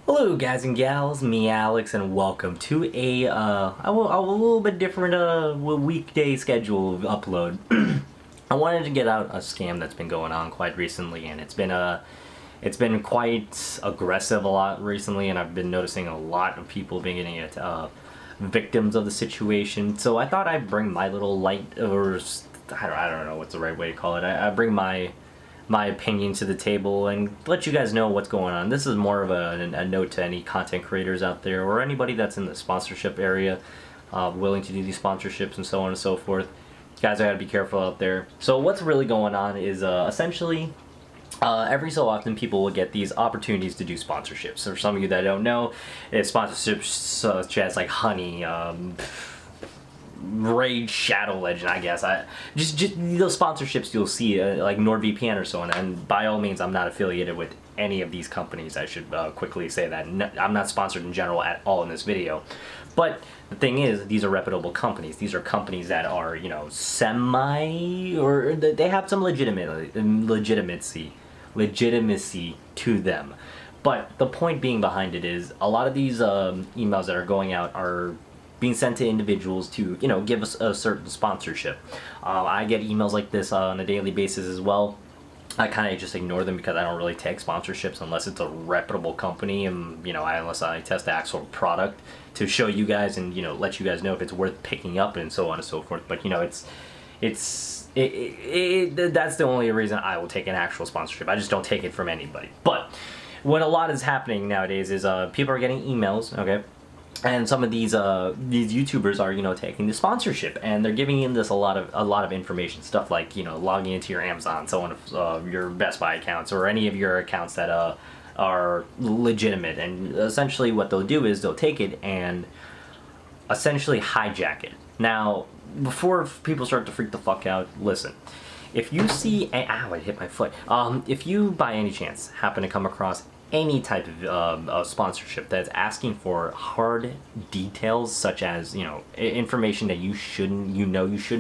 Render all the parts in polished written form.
Hello guys and gals, me Alex, and welcome to a little bit different weekday schedule of upload. I wanted to get out a scam that's been going on quite recently, and it's been quite aggressive a lot recently, and I've been noticing a lot of people being getting it victims of the situation. So I thought I'd bring my little light, or I don't know what's the right way to call it. I bring my opinion to the table and let you guys know what's going on. This is more of a note to any content creators out there or anybody that's in the sponsorship area, willing to do these sponsorships and so on and so forth. Guys, I gotta be careful out there. So what's really going on is essentially every so often people will get these opportunities to do sponsorships. For some of you that don't know, it's sponsorships such as like Honey, Raid Shadow Legend, I guess. Just those sponsorships you'll see, like NordVPN or so on. And by all means, I'm not affiliated with any of these companies. I should quickly say that. I'm not sponsored in general at all in this video. But the thing is, these are reputable companies. These are companies that are, you know, semi, or they have some legitimacy to them. But the point being behind it is, a lot of these emails that are going out are being sent to individuals to, you know, give us a certain sponsorship. I get emails like this on a daily basis as well. I kind of just ignore them because I don't really take sponsorships unless it's a reputable company, and you know, unless I test the actual product to show you guys and, you know, let you guys know if it's worth picking up and so on and so forth. But you know, that's the only reason I will take an actual sponsorship. I just don't take it from anybody. But what a lot is happening nowadays is people are getting emails, okay? And some of these YouTubers are, you know, taking the sponsorship, and they're giving in this a lot of information, stuff like, you know, logging into your Amazon, so on, your Best Buy accounts, or any of your accounts that are legitimate. And essentially what they'll do is they'll take it and essentially hijack it. Now, before people start to freak the fuck out, listen. If you see, ow, I hit my foot. If you by any chance happen to come across any type of sponsorship that's asking for hard details, such as, you know, information that you shouldn't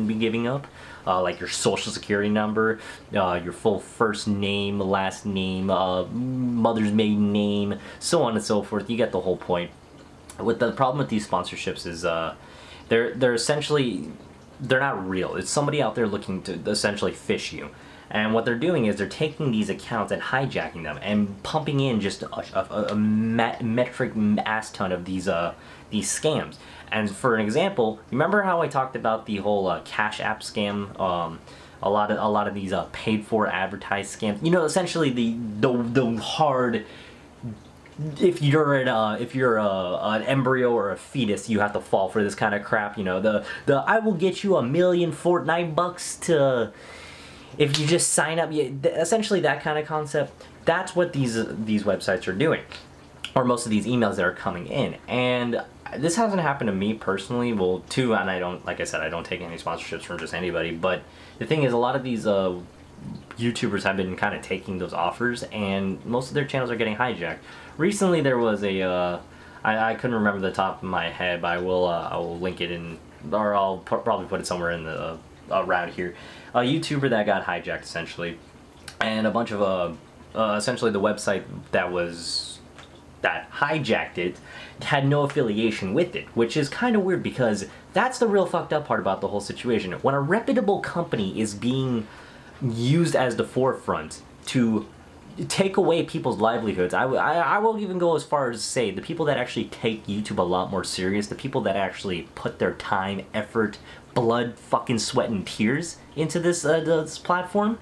be giving up, like your social security number, your full first name, last name, mother's maiden name, so on and so forth. You get the whole point. What the problem with these sponsorships is, they're essentially, they're not real. It's somebody out there looking to essentially fish you. And what they're doing is they're taking these accounts and hijacking them and pumping in just a metric ass ton of these scams. And for an example, remember how I talked about the whole Cash App scam? A lot of these paid for advertised scams. You know, essentially the hard. If you're an embryo or a fetus, you have to fall for this kind of crap. You know, the I will get you $1 million Fortnite bucks to, if you just sign up, essentially that kind of concept. That's what these websites are doing, or most of these emails that are coming in. And this hasn't happened to me personally. Well, too, and I don't, like I said, I don't take any sponsorships from just anybody. But the thing is, a lot of these YouTubers have been kind of taking those offers, and most of their channels are getting hijacked. Recently, there was a I couldn't remember the top of my head, but I will link it in, or I'll probably put it somewhere in the around here. A YouTuber that got hijacked, essentially, and a bunch of essentially the website that hijacked it had no affiliation with it, which is kind of weird, because that's the real fucked up part about the whole situation. When a reputable company is being used as the forefront to take away people's livelihoods, I will even go as far as to say the people that actually take YouTube a lot more serious, the people that actually put their time, effort, blood, fucking sweat and tears into this platform,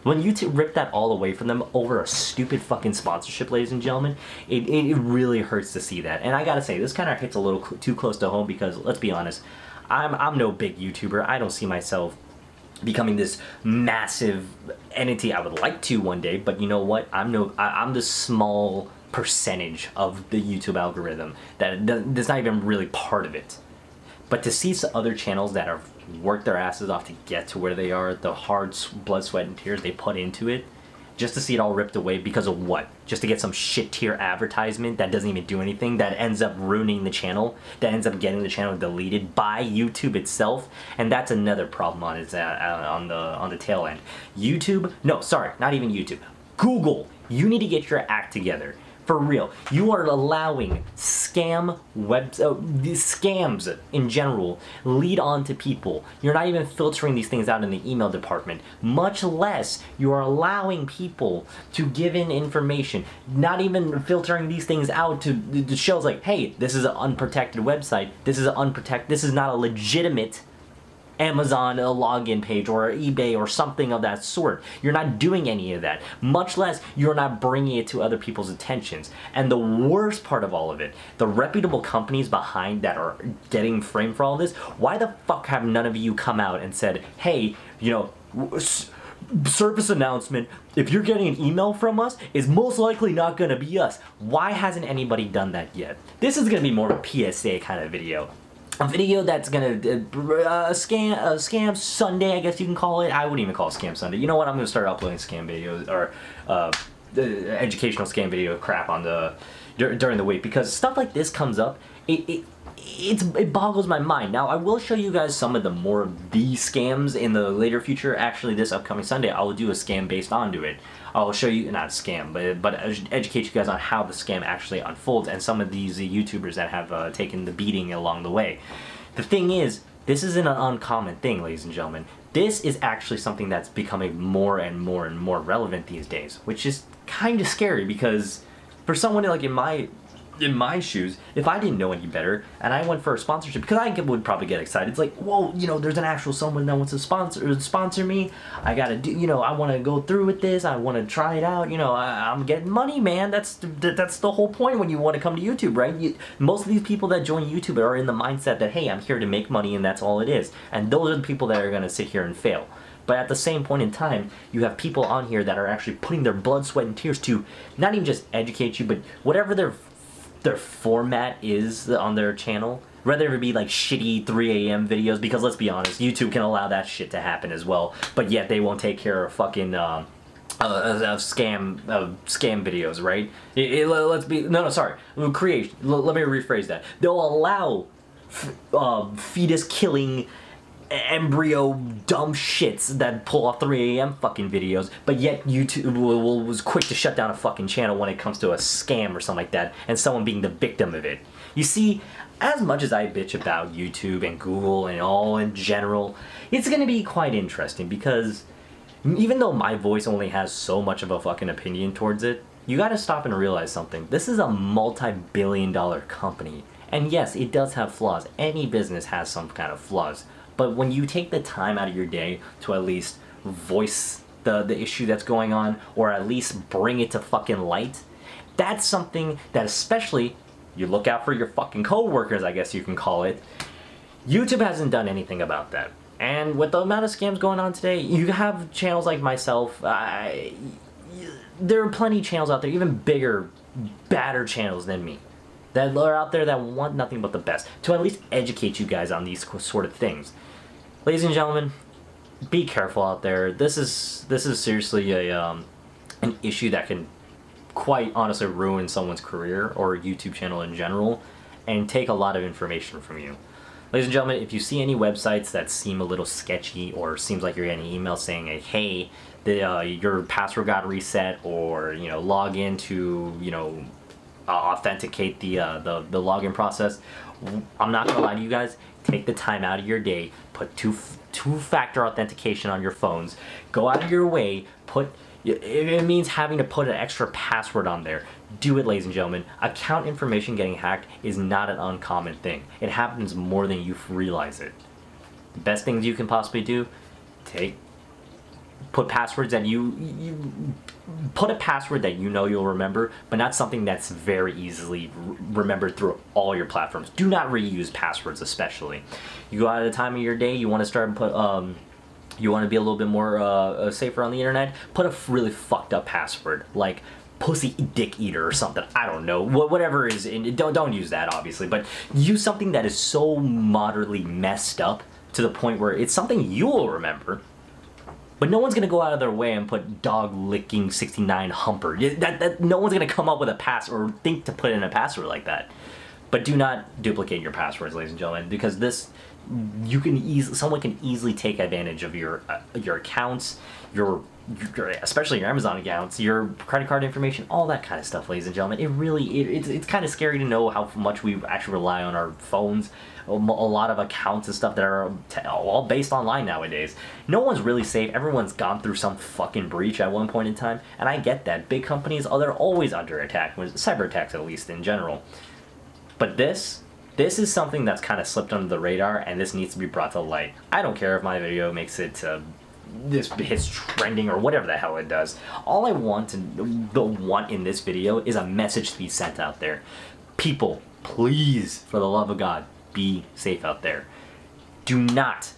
when YouTube ripped that all away from them over a stupid fucking sponsorship, ladies and gentlemen, it really hurts to see that. And I gotta say, this kind of hits a little too close to home, because let's be honest, I'm no big YouTuber. I don't see myself becoming this massive entity. I would like to one day, but you know what? I'm the small percentage of the YouTube algorithm that's not even really part of it. But to see some other channels that have worked their asses off to get to where they are, the hard blood, sweat, and tears they put into it, just to see it all ripped away because of what? Just to get some shit tier advertisement that doesn't even do anything, that ends up ruining the channel, that ends up getting the channel deleted by YouTube itself. And that's another problem on its on the tail end. YouTube, no, sorry, not even YouTube. Google, you need to get your act together. For real, you are allowing scams in general lead on to people. You're not even filtering these things out in the email department, much less you are allowing people to give in information, not even filtering these things out to shows like, hey, this is an unprotected website, this is not a legitimate Amazon login page or eBay or something of that sort. You're not doing any of that, much less you're not bringing it to other people's attentions. And the worst part of all of it, the reputable companies behind that are getting framed for all this, why the fuck have none of you come out and said, hey, you know, service announcement, if you're getting an email from us, it's most likely not gonna be us. Why hasn't anybody done that yet? This is gonna be more of a PSA kind of video. A video that's gonna scam Sunday, I guess you can call it. I wouldn't even call it Scam Sunday. You know what? I'm gonna start uploading scam videos or educational scam video crap on during the week, because stuff like this comes up. It boggles my mind. Now I will show you guys some of the more of these scams in the later future. Actually, this upcoming Sunday, I will do a scam based onto it. I'll show you, not a scam, but educate you guys on how the scam actually unfolds and some of these YouTubers that have taken the beating along the way. The thing is, this isn't an uncommon thing, ladies and gentlemen. This is actually something that's becoming more and more and more relevant these days, which is kind of scary, because for someone like in my shoes, if I didn't know any better and I went for a sponsorship, because I would probably get excited. It's like, whoa, you know, there's an actual someone that wants to sponsor me. I gotta do, you know, I want to go through with this. I want to try it out. You know, I'm getting money, man. That's the whole point when you want to come to YouTube, right? Most of these people that join YouTube are in the mindset that, hey, I'm here to make money and that's all it is. And those are the people that are gonna sit here and fail. But at the same point in time, you have people on here that are actually putting their blood, sweat, and tears to not even just educate you, but whatever their format is on their channel, whether it be like shitty 3 a.m. videos, because let's be honest, YouTube can allow that shit to happen as well, but yet they won't take care of fucking scam videos, right? Let's be, no, sorry, let me rephrase that. They'll allow fetus killing, embryo dumb shits that pull off 3 a.m. fucking videos, but yet YouTube was quick to shut down a fucking channel when it comes to a scam or something like that, and someone being the victim of it. You see, as much as I bitch about YouTube and Google and all in general, it's gonna be quite interesting, because even though my voice only has so much of a fucking opinion towards it, you gotta stop and realize something. This is a multi-billion-dollar company, and yes, it does have flaws. Any business has some kind of flaws. But when you take the time out of your day to at least voice the issue that's going on, or at least bring it to fucking light, that's something that, especially, you look out for your fucking co-workers, I guess you can call it. YouTube hasn't done anything about that. And with the amount of scams going on today, you have channels like myself. There are plenty of channels out there, even bigger, badder channels than me, that are out there that want nothing but the best, to at least educate you guys on these sort of things. Ladies and gentlemen, be careful out there. This is seriously an issue that can quite honestly ruin someone's career or YouTube channel in general, and take a lot of information from you. Ladies and gentlemen, if you see any websites that seem a little sketchy, or seems like you're getting an email saying, hey, your password got reset, or, you know, log in to, you know, authenticate the login process, I'm not gonna lie to you guys. Take the time out of your day, put two-factor authentication on your phones. Go out of your way, it means having to put an extra password on there. Do it, ladies and gentlemen. Account information getting hacked is not an uncommon thing. It happens more than you realize it. The best things you can possibly do, put passwords that put a password that you know you'll remember, but not something that's very easily remembered through all your platforms. Do not reuse passwords, especially. You go out at a time of your day, you want to start and you want to be a little bit more safer on the internet, put a really fucked up password, like pussy dick eater or something. I don't know, whatever is in, don't use that obviously, but use something that is so moderately messed up to the point where it's something you'll remember. But no one's gonna go out of their way and put dog licking 69 humper. No one's gonna come up with a password or think to put in a password like that. But do not duplicate your passwords, ladies and gentlemen, because someone can easily take advantage of your accounts, especially your Amazon accounts, your credit card information, all that kind of stuff, ladies and gentlemen. It's kind of scary to know how much we actually rely on our phones. A lot of accounts and stuff that are all based online nowadays. No one's really safe. Everyone's gone through some fucking breach at one point in time, and I get that. Big companies, they're always under attack, cyber attacks at least in general. But this is something that's kind of slipped under the radar, and this needs to be brought to light. I don't care if my video makes it to this hits trending or whatever the hell it does. All I want in this video is a message to be sent out there. People, please, for the love of God, be safe out there. Do not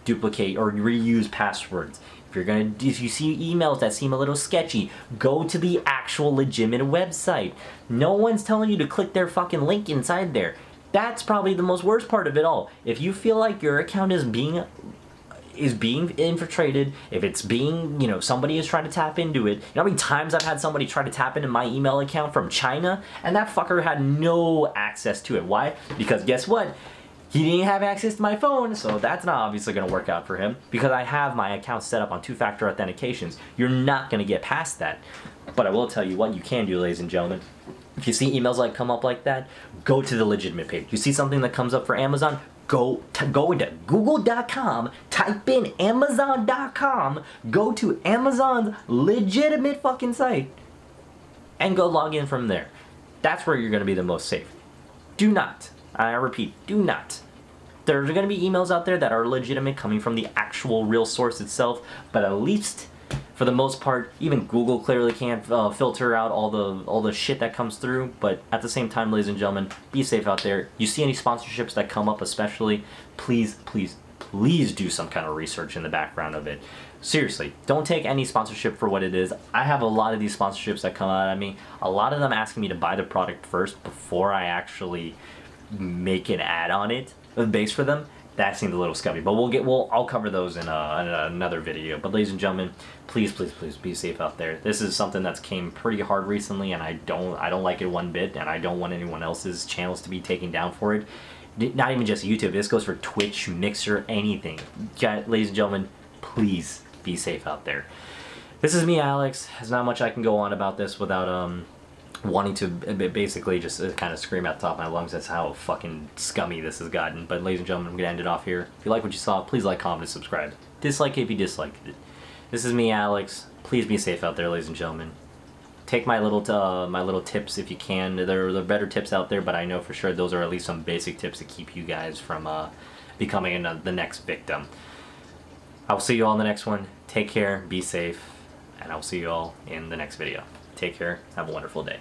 duplicate or reuse passwords. If you see emails that seem a little sketchy, go to the actual legitimate website. No one's telling you to click their fucking link inside there. That's probably the most worst part of it all. If you feel like your account is being infiltrated, if it's being, somebody is trying to tap into it. You know how many times I've had somebody try to tap into my email account from China, and that fucker had no access to it. Why? Because guess what? He didn't have access to my phone, so that's not obviously going to work out for him, because I have my account set up on two-factor authentications. You're not going to get past that. But I will tell you what you can do, ladies and gentlemen. If you see emails come up like that, go to the legitimate page. You see something that comes up for Amazon, go into google.com, type in amazon.com, go to Amazon's legitimate fucking site, and go log in from there. That's where you're going to be the most safe. Do not, I repeat, do not. There's going to be emails out there that are legitimate, coming from the actual real source itself, but at least for the most part, even Google clearly can't filter out all the shit that comes through. But at the same time, ladies and gentlemen, be safe out there. You see any sponsorships that come up especially, please do some kind of research in the background of it. Seriously, don't take any sponsorship for what it is. I have a lot of these sponsorships that come out at me. A lot of them asking me to buy the product first before I actually make an ad on it, based for them. That seemed a little scummy, but I'll cover those in another video. But ladies and gentlemen, please be safe out there. This is something that's came pretty hard recently, and I don't like it one bit, and I don't want anyone else's channels to be taken down for it. Not even just YouTube. This goes for Twitch, Mixer, anything. Ladies and gentlemen, please be safe out there. This is me, Alex. There's not much I can go on about this without wanting to basically just kind of scream at the top of my lungs. That's how fucking scummy this has gotten. But ladies and gentlemen, I'm gonna end it off here. If you like what you saw, please like, comment, and subscribe. Dislike it if you disliked it. This is me, Alex. Please be safe out there, ladies and gentlemen. Take my little tips if you can. There are better tips out there, but I know for sure those are at least some basic tips to keep you guys from becoming the next victim. I'll see you all in the next one. Take care, be safe, and I'll see you all in the next video. Take care, have a wonderful day.